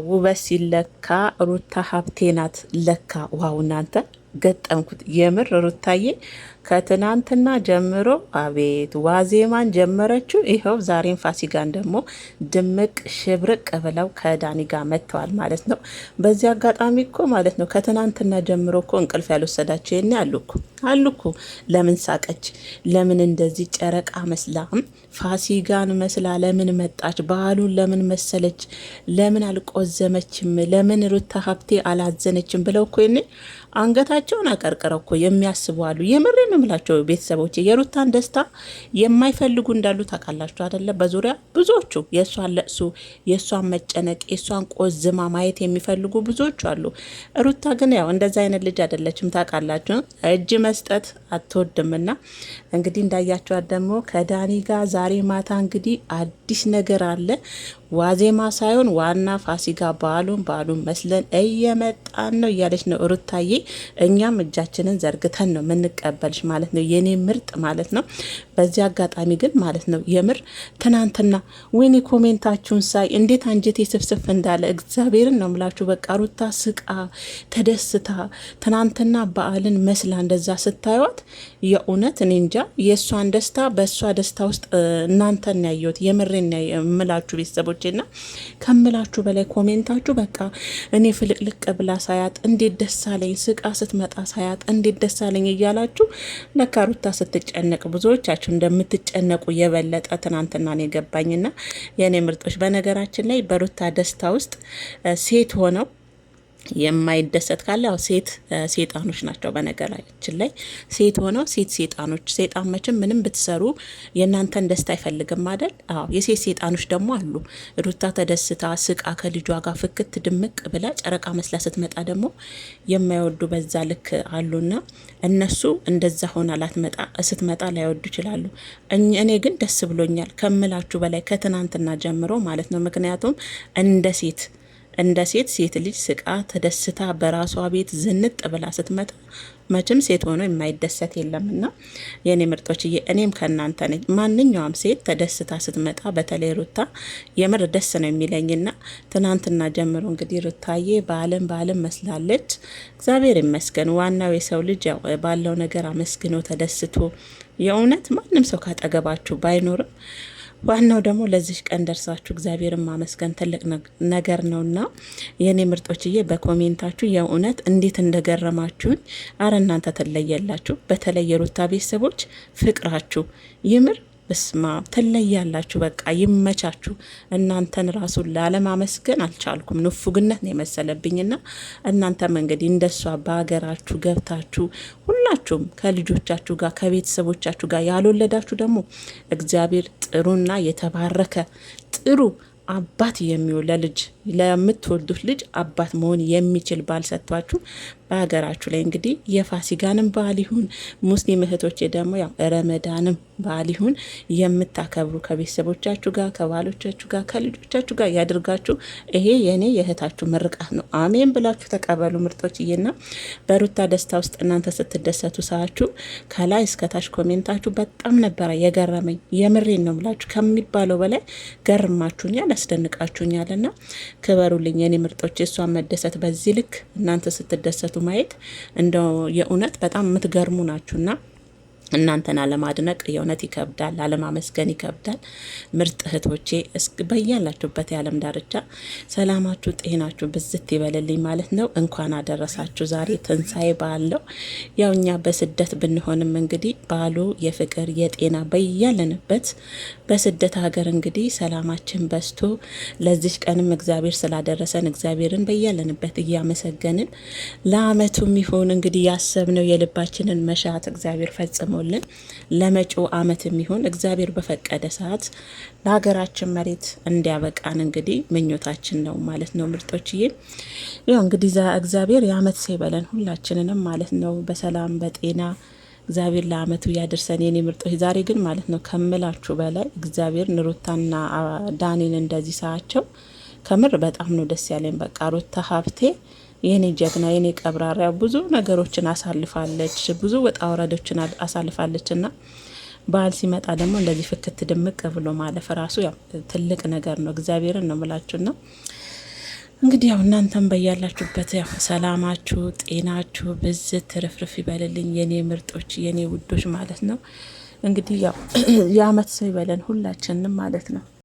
ውበት ሲለካ ሩታ ሀብቴ ናት ለካ። ዋው እናንተ ገጠምኩት። የምር ሩታዬ ከትናንትና ጀምሮ አቤት ዋዜማን ጀመረችው። ይኸው ዛሬን ፋሲካን ደግሞ ድምቅ ሽብርቅ ብለው ከዳኒ ጋር መጥተዋል ማለት ነው። በዚህ አጋጣሚ እኮ ማለት ነው ከትናንትና ጀምሮ እኮ እንቅልፍ ያልወሰዳቸው የኔ አሉኩ። ለምን ሳቀች? ለምን እንደዚህ ጨረቃ መስላ ፋሲካን መስላ ለምን መጣች? ባህሉን ለምን መሰለች? ለምን አልቆዘመችም? ለምን ሩታ ሀብቴ አላዘነችም? ብለው እኮ የኔ አንገታቸውን አቀርቅረው እኮ የሚያስቡ አሉ። የምሬ ነው የምላቸው ቤተሰቦች፣ የሩታን ደስታ የማይፈልጉ እንዳሉ ታውቃላችሁ አይደለ? በዙሪያ ብዙዎቹ የእሷን ለቅሶ፣ የእሷን መጨነቅ፣ የእሷን ቆዝማ ማየት የሚፈልጉ ብዙዎቹ አሉ። ሩታ ግን ያው እንደዚ አይነት ልጅ አይደለችም ታውቃላችሁ። እጅ መስጠት አትወድምና እንግዲህ እንዳያቸዋት ደግሞ ከዳኒ ጋር ዛሬ ማታ እንግዲህ አዲስ ነገር አለ። ዋዜማ ሳይሆን ዋና ፋሲካ በዓሉን መስለን እየመጣን ነው እያለች ነው ሩታዬ። እኛም እጃችንን ዘርግተን ነው የምንቀበልሽ ማለት ነው የኔ ምርጥ ማለት ነው። በዚህ አጋጣሚ ግን ማለት ነው የምር ትናንትና ወይኔ ኮሜንታችሁን ሳይ እንዴት አንጀቴ ስፍስፍ እንዳለ እግዚአብሔርን ነው ምላችሁ። በቃ ሩታ ስቃ ተደስታ ትናንትና በዓልን መስላ እንደዛ ስታዩት የእውነት እኔ እንጃ የእሷን ደስታ በእሷ ደስታ ውስጥ እናንተን ያየሁት የምሬን የምላችሁ ቤተሰቦች ና ከምላችሁ በላይ ኮሜንታችሁ በቃ እኔ ፍልቅልቅ ብላ ሳያት እንዴት ደሳለኝ፣ ስቃ ስትመጣ ሳያት እንዴት ደሳለኝ እያላችሁ ለካ ሩታ ስትጨነቅ ብዙዎቻችሁ እንደምትጨነቁ የበለጠ ትናንትና ነው የገባኝና የኔ ምርጦች። በነገራችን ላይ በሩታ ደስታ ውስጥ ሴት ሆነው የማይደሰት ካለ ያው ሴት ሴጣኖች ናቸው። በነገራችን ላይ ሴት ሆነው ሴት ሴጣኖች፣ ሴጣን መቼም ምንም ብትሰሩ የእናንተን ደስታ አይፈልግም አይደል? አዎ የሴት ሴጣኖች ደግሞ አሉ። ሩታ ተደስታ ስቃ ከልጇ ጋር ፍክት ድምቅ ብላ ጨረቃ መስላ ስትመጣ ደግሞ የማይወዱ በዛ ልክ አሉና እነሱ እንደዛ ሆና ስትመጣ ላይወዱ ይችላሉ። እኔ ግን ደስ ብሎኛል ከምላችሁ በላይ ከትናንትና ጀምሮ ማለት ነው። ምክንያቱም እንደ ሴት ልጅ ስቃ ተደስታ በራሷ ቤት ዝንጥ ብላ ስትመጣ መቼም ሴት ሆኖ የማይደሰት የለምና የኔ ምርጦች፣ እኔም ከእናንተ ነኝ። ማንኛውም ሴት ተደስታ ስትመጣ በተለይ ሩታ የምር ደስ ነው የሚለኝና ትናንትና ጀምሮ እንግዲህ ሩታዬ በዓለም መስላለች። እግዚአብሔር ይመስገን። ዋናው የሰው ልጅ ያው ባለው ነገር አመስግኖ ተደስቶ የእውነት ማንም ሰው ካጠገባችሁ ባይኖርም ዋናው ደግሞ ለዚህ ቀን ደርሳችሁ እግዚአብሔርን ማመስገን ትልቅ ነገር ነውና የኔ ምርጦችዬ በኮሜንታችሁ የእውነት እንዴት እንደገረማችሁኝ። አረ እናንተ ትለያላችሁ። በተለይ የሩታ ቤተሰቦች ፍቅራችሁ ይምር በስማ ትለያላችሁ። በቃ ይመቻችሁ። እናንተን ራሱ ላለማመስገን አልቻልኩም። ንፉግነት ነው የመሰለብኝና እናንተም እንግዲህ እንደሷ በሀገራችሁ ገብታችሁ ሁላችሁም ከልጆቻችሁ ጋር ከቤተሰቦቻችሁ ጋር ያልወለዳችሁ ደግሞ እግዚአብሔር ጥሩና የተባረከ ጥሩ አባት የሚሆን ለልጅ ለምትወልዱት ልጅ አባት መሆን የሚችል ባል ሰጥቷችሁ በሀገራችሁ ላይ እንግዲህ የፋሲካንም በዓል ይሁን ሙስሊም እህቶቼ ደግሞ ያው ረመዳንም በዓል ይሁን የምታከብሩ ከቤተሰቦቻችሁ ጋር ከባሎቻችሁ ጋር ከልጆቻችሁ ጋር ያድርጋችሁ። ይሄ የኔ የእህታችሁ ምርቃት ነው። አሜን ብላችሁ ተቀበሉ ምርጦችዬና በሩታ ደስታ ውስጥ እናንተ ስትደሰቱ ሳያችሁ ከላይ እስከታች ኮሜንታችሁ በጣም ነበረ የገረመኝ። የምሬን ነው ብላችሁ ከሚባለው በላይ ገርማችሁኛል፣ ያስደንቃችሁኛልና ክበሩልኝ የኔ ምርጦች። የእሷን መደሰት በዚህ ልክ እናንተ ስትደሰቱ ማየት እንደው የእውነት በጣም የምትገርሙ ናችሁና እናንተን አለማድነቅ የእውነት ይከብዳል፣ አለማመስገን ይከብዳል። ምርጥ እህቶቼ በያላችሁበት የዓለም ዳርቻ ሰላማችሁ ጤናችሁ ብዝት ይበልልኝ ማለት ነው። እንኳን አደረሳችሁ። ዛሬ ትንሳኤ በዓል ነው። ያው እኛ በስደት ብንሆንም እንግዲህ በዓሉ የፍቅር የጤና በያለንበት በስደት ሀገር እንግዲህ ሰላማችን በስቶ ለዚህ ቀንም እግዚአብሔር ስላደረሰን እግዚአብሔርን በያለንበት እያመሰገንን ለአመቱም ይሁን እንግዲህ ያሰብነው የልባችንን መሻት እግዚአብሔር ፈጽሞ ለመጪው አመት የሚሆን እግዚአብሔር በፈቀደ ሰዓት ለሀገራችን መሬት እንዲያበቃን እንግዲህ ምኞታችን ነው ማለት ነው ምርጦችዬ። ያው እንግዲህ እግዚአብሔር የአመት ሳይበለን ሁላችንንም ማለት ነው በሰላም በጤና እግዚአብሔር ለአመቱ ያደርሰን የኔ ምርጦች። ዛሬ ግን ማለት ነው ከምላችሁ በላይ እግዚአብሔር ሩታና ዳኒን እንደዚህ ሳያቸው ከምር በጣም ነው ደስ ያለኝ። በቃ ሩታ ሀብቴ የኔ ጀግና የኔ ቀብራራ ብዙ ነገሮችን አሳልፋለች፣ ብዙ ወጣ ወረዶችን አሳልፋለችና በዓል ሲመጣ ደግሞ እንደዚህ ፍክት ድምቅ ብሎ ማለፍ ራሱ ያው ትልቅ ነገር ነው። እግዚአብሔርን ነው ምላችሁና እንግዲህ ያው እናንተም በያላችሁበት ያው ሰላማችሁ ጤናችሁ ብዝት ትርፍርፍ ይበልልኝ የኔ ምርጦች የኔ ውዶች ማለት ነው። እንግዲህ ያው የአመት ሰው ይበለን ሁላችንም ማለት ነው።